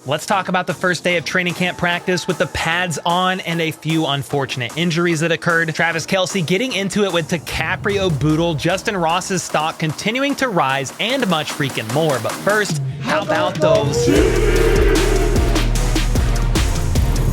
let's talk about the first day of training camp practice with the pads on and a few unfortunate injuries that occurred. Travis Kelce getting into it with DiCaprio Boodle, Justyn Ross's stock continuing to rise, and much freaking more. But first, how about those?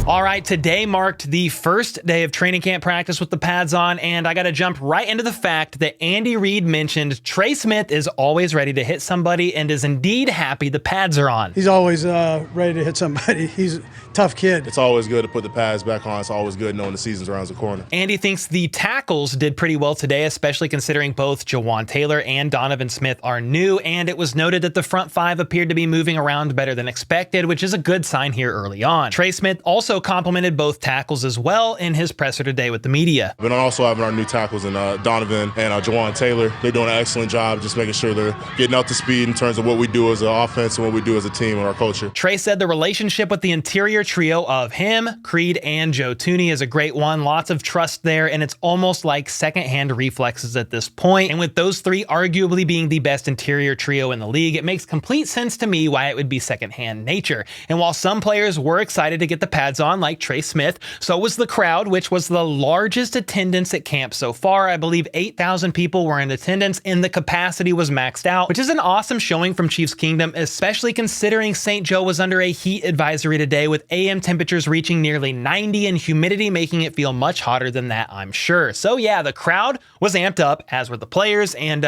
All right, today marked the first day of training camp practice with the pads on, and I got to jump right into the fact that Andy Reid mentioned Trey Smith is always ready to hit somebody and is indeed happy the pads are on. He's always ready to hit somebody. He's a tough kid. It's always good to put the pads back on. It's always good knowing the season's around the corner. Andy thinks the tackles did pretty well today, especially considering both Jawan Taylor and Donovan Smith are new, and it was noted that the front five appeared to be moving around better than expected, which is a good sign here early on. Trey Smith also complimented both tackles as well in his presser today with the media. But also having our new tackles in Donovan and Jawan Taylor. They're doing an excellent job just making sure they're getting up to speed in terms of what we do as an offense and what we do as a team and our culture. Trey said the relationship with the interior trio of him, Creed, and Joe Thuney is a great one. Lots of trust there, and it's almost like secondhand reflexes at this point. And with those three arguably being the best interior trio in the league, it makes complete sense to me why it would be secondhand nature. And while some players were excited to get the pads on, like Trey Smith, so was the crowd, which was the largest attendance at camp so far. I believe 8,000 people were in attendance, and the capacity was maxed out, which is an awesome showing from Chiefs Kingdom, especially considering St. Joe was under a heat advisory today with AM temperatures reaching nearly 90 and humidity making it feel much hotter than that, I'm sure. So yeah, the crowd was amped up, as were the players, and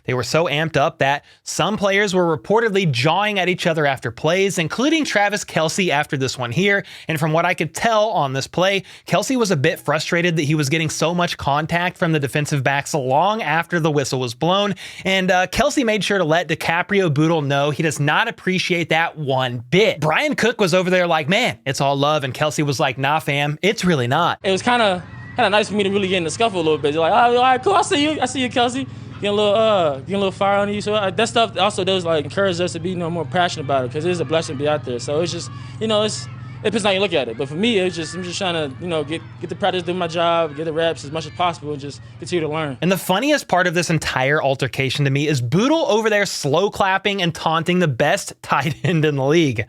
they were so amped up that some players were reportedly jawing at each other after plays, including Travis Kelce after this one here. And from what I could tell on this play, Kelce was a bit frustrated that he was getting so much contact from the defensive backs long after the whistle was blown, and Kelce made sure to let DiCaprio Boodle know he does not appreciate that one bit. Brian Cook was over there like, man, it's all love, and Kelce was like, nah fam, it's really not. It was kind of nice for me to really get in the scuffle a little bit. They're like, all right, cool, I see you Kelce. Getting a little fire on you. So that stuff also does like encourage us to be more passionate about it, because it is a blessing to be out there. So it's just, it depends how you look at it. But for me, I'm just trying to, get the practice, do my job, get the reps as much as possible, and just continue to learn. And the funniest part of this entire altercation to me is Boodle over there slow clapping and taunting the best tight end in the league.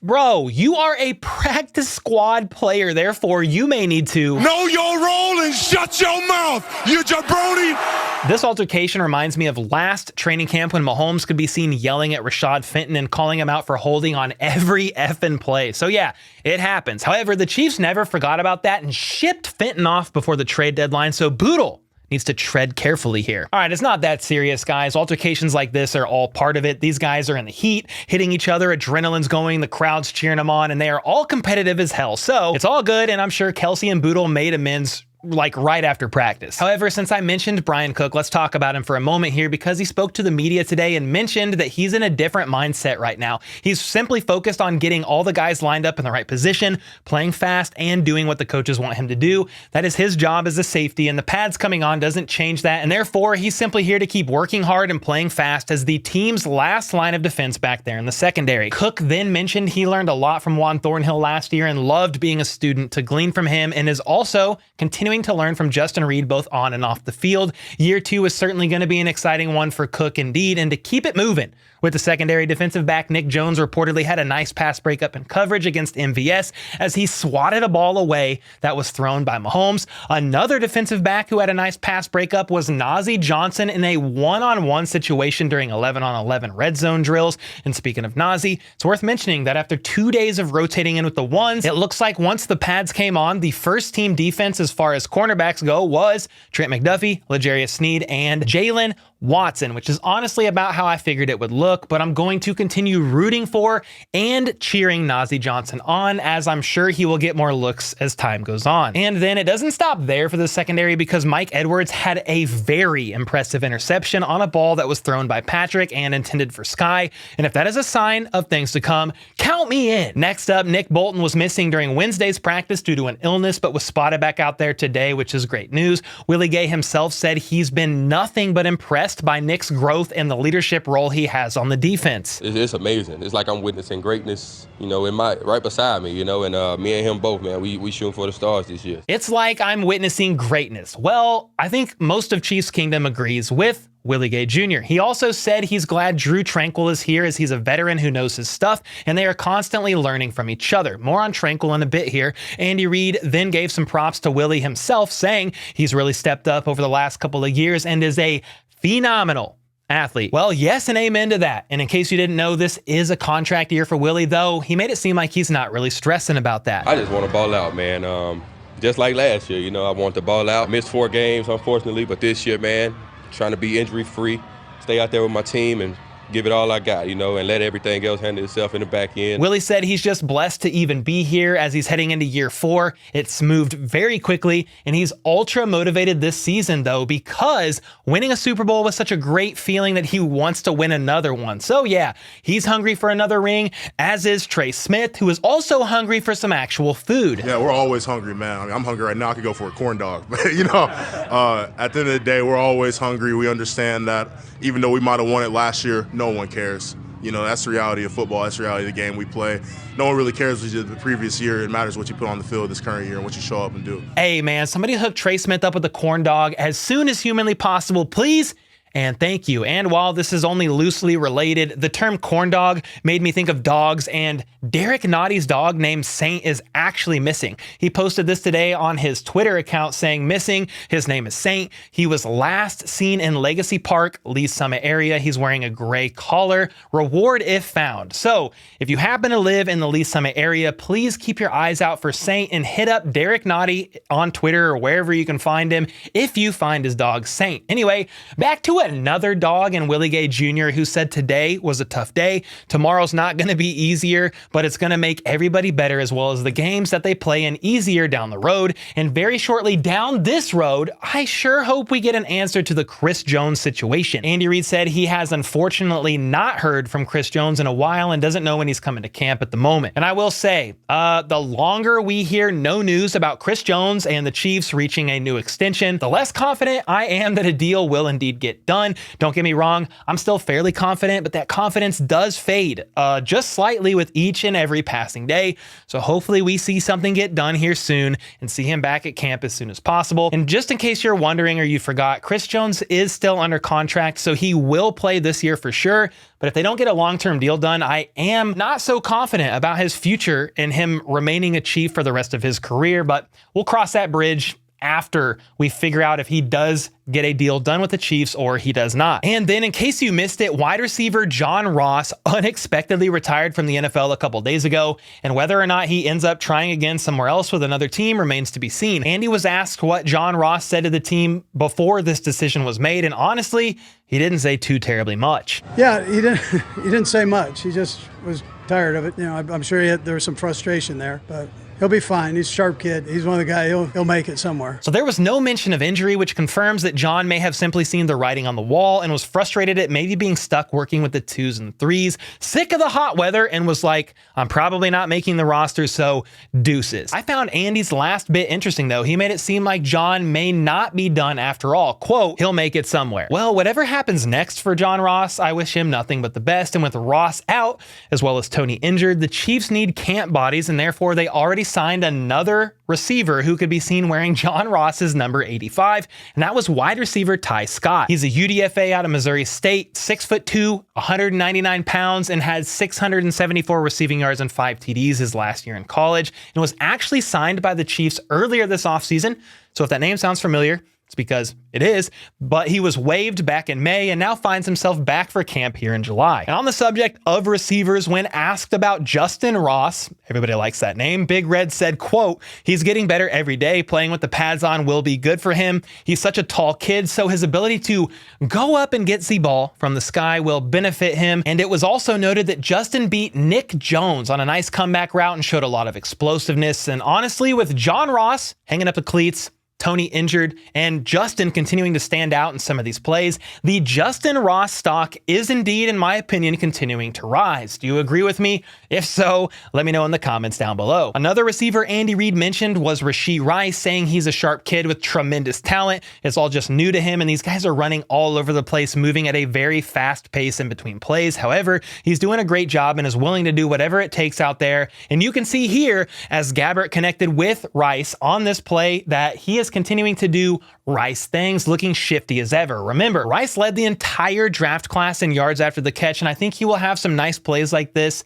Bro, you are a practice squad player, therefore you may need to know your role and shut your mouth, you jabroni. This altercation reminds me of last training camp when Mahomes could be seen yelling at Rashad Fenton and calling him out for holding on every effing play. So yeah, it happens. However, the Chiefs never forgot about that and shipped Fenton off before the trade deadline, so Boodle needs to tread carefully here. All right, it's not that serious, guys. Altercations like this are all part of it. These guys are in the heat, hitting each other, adrenaline's going, the crowd's cheering them on, and they are all competitive as hell. So it's all good, and I'm sure Kelce and Boodle made amends like right after practice. However, since I mentioned Brian Cook, let's talk about him for a moment here, because he spoke to the media today and mentioned that he's in a different mindset right now. He's simply focused on getting all the guys lined up in the right position, playing fast, and doing what the coaches want him to do. That is his job as a safety, and the pads coming on doesn't change that, and therefore he's simply here to keep working hard and playing fast as the team's last line of defense back there in the secondary. Cook then mentioned he learned a lot from Juan Thornhill last year and loved being a student to glean from him, and is also continuing to learn from Justin Reid both on and off the field. Year 2 is certainly going to be an exciting one for Cook indeed, and to keep it moving with the secondary, defensive back Nick Jones reportedly had a nice pass breakup in coverage against MVS as he swatted a ball away that was thrown by Mahomes. Another defensive back who had a nice pass breakup was Nnadi Johnson in a one-on-one situation during 11-on-11 red zone drills. And speaking of Nnadi, it's worth mentioning that after 2 days of rotating in with the ones, it looks like once the pads came on, the first team defense as far as cornerbacks go was Trent McDuffie, L'Jarius Sneed, and Jalen Watson, which is honestly about how I figured it would look, but I'm going to continue rooting for and cheering Nnadi Johnson on, as I'm sure he will get more looks as time goes on. And then it doesn't stop there for the secondary, because Mike Edwards had a very impressive interception on a ball that was thrown by Patrick and intended for Skyy, and if that is a sign of things to come, count me in. Next up, Nick Bolton was missing during Wednesday's practice due to an illness, but was spotted back out there today, which is great news. Willie Gay himself said he's been nothing but impressed by Nick's growth and the leadership role he has on the defense. It's amazing. It's like I'm witnessing greatness, right beside me, and me and him both, man, we shooting for the stars this year. It's like I'm witnessing greatness. Well, I think most of Chiefs Kingdom agrees with Willie Gay Jr. He also said he's glad Drew Tranquill is here as he's a veteran who knows his stuff and they are constantly learning from each other. More on Tranquill in a bit here. Andy Reid then gave some props to Willie himself, saying he's really stepped up over the last couple of years and is a phenomenal athlete. Well, yes and amen to that. And in case you didn't know, this is a contract year for Willie, though he made it seem like he's not really stressing about that. I just want to ball out, man. Just like last year, I want to ball out. Missed 4 games, unfortunately, but this year, man, trying to be injury-free, stay out there with my team and give it all I got, and let everything else handle itself in the back end. Willie said he's just blessed to even be here as he's heading into year 4. It's moved very quickly, and he's ultra motivated this season, though, because winning a Super Bowl was such a great feeling that he wants to win another one. So yeah, he's hungry for another ring, as is Trey Smith, who is also hungry for some actual food. Yeah, we're always hungry, man. I mean, I'm hungry right now. I could go for a corn dog. But, at the end of the day, we're always hungry. We understand that even though we might have won it last year, no one cares. That's the reality of football. That's the reality of the game we play. No one really cares what you did the previous year. It matters what you put on the field this current year and what you show up and do. Hey, man, somebody hook Trey Smith up with the corn dog as soon as humanly possible, please. And thank you. And while this is only loosely related, the term corn dog made me think of dogs, and Derek Nnadi's dog named Saint is actually missing. He posted this today on his Twitter account saying missing. His name is Saint. He was last seen in Legacy Park, Lee Summit area. He's wearing a gray collar. Reward if found. So if you happen to live in the Lee Summit area, please keep your eyes out for Saint and hit up Derek Nnadi on Twitter or wherever you can find him if you find his dog Saint. Anyway, back to another dog in Willie Gay Jr. who said today was a tough day. Tomorrow's not going to be easier, but it's going to make everybody better, as well as the games that they play in easier down the road. And very shortly down this road, I sure hope we get an answer to the Chris Jones situation. Andy Reid said he has unfortunately not heard from Chris Jones in a while and doesn't know when he's coming to camp at the moment. And I will say, the longer we hear no news about Chris Jones and the Chiefs reaching a new extension, the less confident I am that a deal will indeed get done. Don't get me wrong, I'm still fairly confident, but that confidence does fade just slightly with each and every passing day. So hopefully we see something get done here soon and see him back at camp as soon as possible. And just in case you're wondering or you forgot, Chris Jones is still under contract, so he will play this year for sure. But if they don't get a long-term deal done, I am not so confident about his future and him remaining a Chief for the rest of his career. But we'll cross that bridge after we figure out if he does get a deal done with the Chiefs or he does not. And then in case you missed it, wide receiver John Ross unexpectedly retired from the NFL a couple days ago, and whether or not he ends up trying again somewhere else with another team remains to be seen. Andy was asked what John Ross said to the team before this decision was made, and honestly, he didn't say too terribly much. Yeah, he didn't say much. He just was tired of it. I'm sure there was some frustration there, but he'll be fine. He's a sharp kid. He's one of the guys, he'll make it somewhere. So there was no mention of injury, which confirms that John may have simply seen the writing on the wall and was frustrated at maybe being stuck working with the 2s and 3s, sick of the hot weather, and was like, I'm probably not making the roster, so deuces. I found Andy's last bit interesting, though. He made it seem like John may not be done after all. Quote, he'll make it somewhere. Well, whatever happens next for John Ross, I wish him nothing but the best. And with Ross out, as well as Tony injured, the Chiefs need camp bodies, and therefore they already signed another receiver who could be seen wearing John Ross's number 85, and that was wide receiver Ty Scott. He's a UDFA out of Missouri State, 6'2", 199 pounds, and had 674 receiving yards and 5 TDs his last year in college, and was actually signed by the Chiefs earlier this offseason. So if that name sounds familiar, it's because it is, but he was waived back in May and now finds himself back for camp here in July. And on the subject of receivers, when asked about Justyn Ross, everybody likes that name, Big Red said, quote, he's getting better every day. Playing with the pads on will be good for him. He's such a tall kid, so his ability to go up and get the ball from the sky will benefit him. And it was also noted that Justyn beat Nick Jones on a nice comeback route and showed a lot of explosiveness. And honestly, with John Ross hanging up the cleats, Tony injured, and Justyn continuing to stand out in some of these plays, the Justyn Ross stock is indeed, in my opinion, continuing to rise. Do you agree with me? If so, let me know in the comments down below. Another receiver Andy Reid mentioned was Richie Rice, saying he's a sharp kid with tremendous talent. It's all just new to him, and these guys are running all over the place, moving at a very fast pace in between plays. However, he's doing a great job and is willing to do whatever it takes out there. And you can see here, as Gabbert connected with Rice on this play, that he is continuing to do Rice things, looking shifty as ever. Remember, Rice led the entire draft class in yards after the catch, and I think he will have some nice plays like this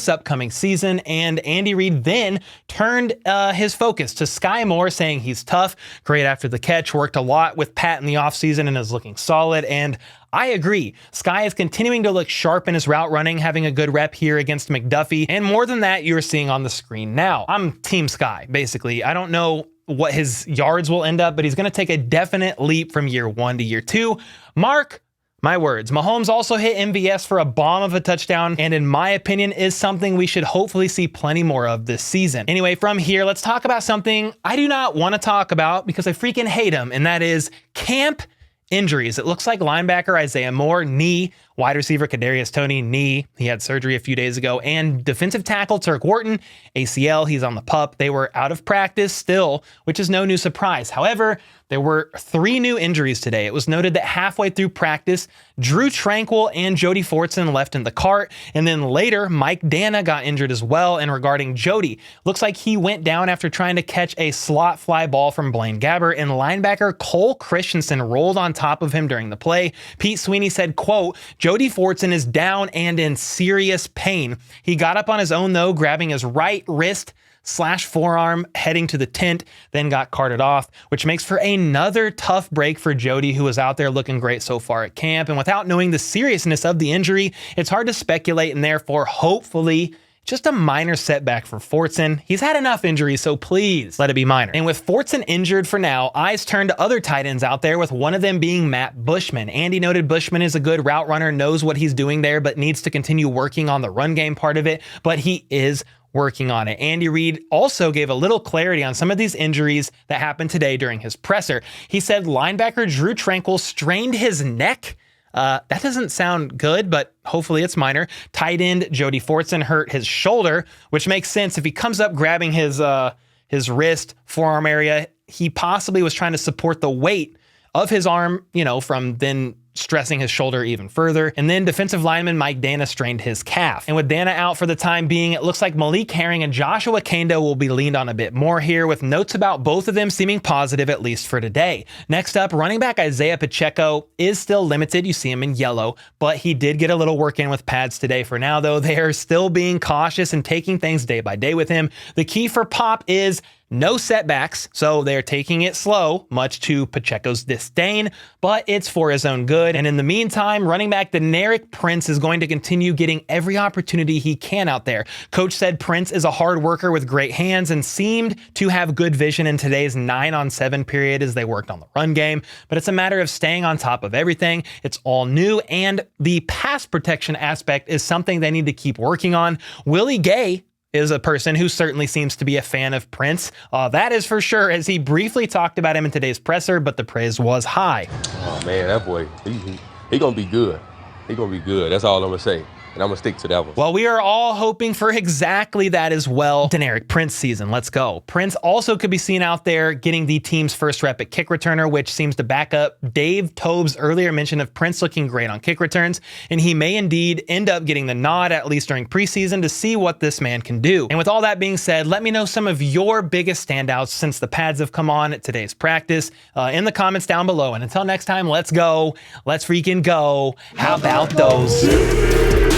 upcoming season. And Andy Reid then turned his focus to Skyy more, saying he's tough, great after the catch, worked a lot with Pat in the offseason and is looking solid. And I agree. Skyy is continuing to look sharp in his route running, having a good rep here against McDuffie. And more than that, you're seeing on the screen now. I'm Team Skyy, basically. I don't know what his yards will end up, but he's going to take a definite leap from year 1 to year 2. Mark my words. Mahomes also hit MVS for a bomb of a touchdown, and in my opinion is something we should hopefully see plenty more of this season. Anyway, from here, let's talk about something I do not want to talk about because I freaking hate him, and that is camp injuries. It looks like linebacker Isaiah Moore, knee, wide receiver Kadarius Toney, knee. He had surgery a few days ago. And defensive tackle Turk Wharton, ACL, he's on the PUP. They were out of practice still, which is no new surprise. However, there were 3 new injuries today. It was noted that halfway through practice, Drew Tranquill and Jody Fortson left in the cart. And then later, Mike Danna got injured as well. And regarding Jody, looks like he went down after trying to catch a slot fly ball from Blaine Gabbert, and linebacker Cole Christensen rolled on top of him during the play. Pete Sweeney said, quote, Jody Fortson is down and in serious pain. He got up on his own though, grabbing his right wrist / forearm, heading to the tent, then got carted off, which makes for another tough break for Jody, who was out there looking great so far at camp. And without knowing the seriousness of the injury, it's hard to speculate, and therefore, hopefully, just a minor setback for Fortson. He's had enough injuries, so please let it be minor. And with Fortson injured for now, eyes turn to other tight ends out there, with one of them being Matt Bushman. Andy noted Bushman is a good route runner, knows what he's doing there, but needs to continue working on the run game part of it, but he is working on it. Andy Reid also gave a little clarity on some of these injuries that happened today during his presser. He said linebacker Drew Tranquill strained his neck. That doesn't sound good, but hopefully it's minor. Tight end Jody Fortson hurt his shoulder, which makes sense. If he comes up grabbing his wrist, forearm area, he possibly was trying to support the weight of his arm, from then stressing his shoulder even further. And then defensive lineman Mike Danna strained his calf. And with Danna out for the time being, it looks like Malik Herring and Joshua Kendo will be leaned on a bit more here, with notes about both of them seeming positive, at least for today. Next up, running back Isaiah Pacheco is still limited. You see him in yellow, but he did get a little work in with pads today. For now, though, they are still being cautious and taking things day by day with him. The key for Pop is no setbacks, so they're taking it slow, much to Pacheco's disdain, but it's for his own good. And in the meantime, running back Deneric Prince is going to continue getting every opportunity he can out there. Coach said Prince is a hard worker with great hands and seemed to have good vision in today's 9-on-7 period as they worked on the run game, but it's a matter of staying on top of everything. It's all new, and the pass protection aspect is something they need to keep working on. Willie Gay is a person who certainly seems to be a fan of Prince. That is for sure, as he briefly talked about him in today's presser, but the praise was high. Oh man, that boy, he gonna be good. He gonna be good. That's all I'm gonna say. And I'm going to stick to that one. Well, we are all hoping for exactly that as well. Deneric Prince season. Let's go. Prince also could be seen out there getting the team's first rep at kick returner, which seems to back up Dave Tobe's earlier mention of Prince looking great on kick returns. And he may indeed end up getting the nod, at least during preseason, to see what this man can do. And with all that being said, let me know some of your biggest standouts since the pads have come on at today's practice in the comments down below. And until next time, let's go. Let's freaking go. How about those?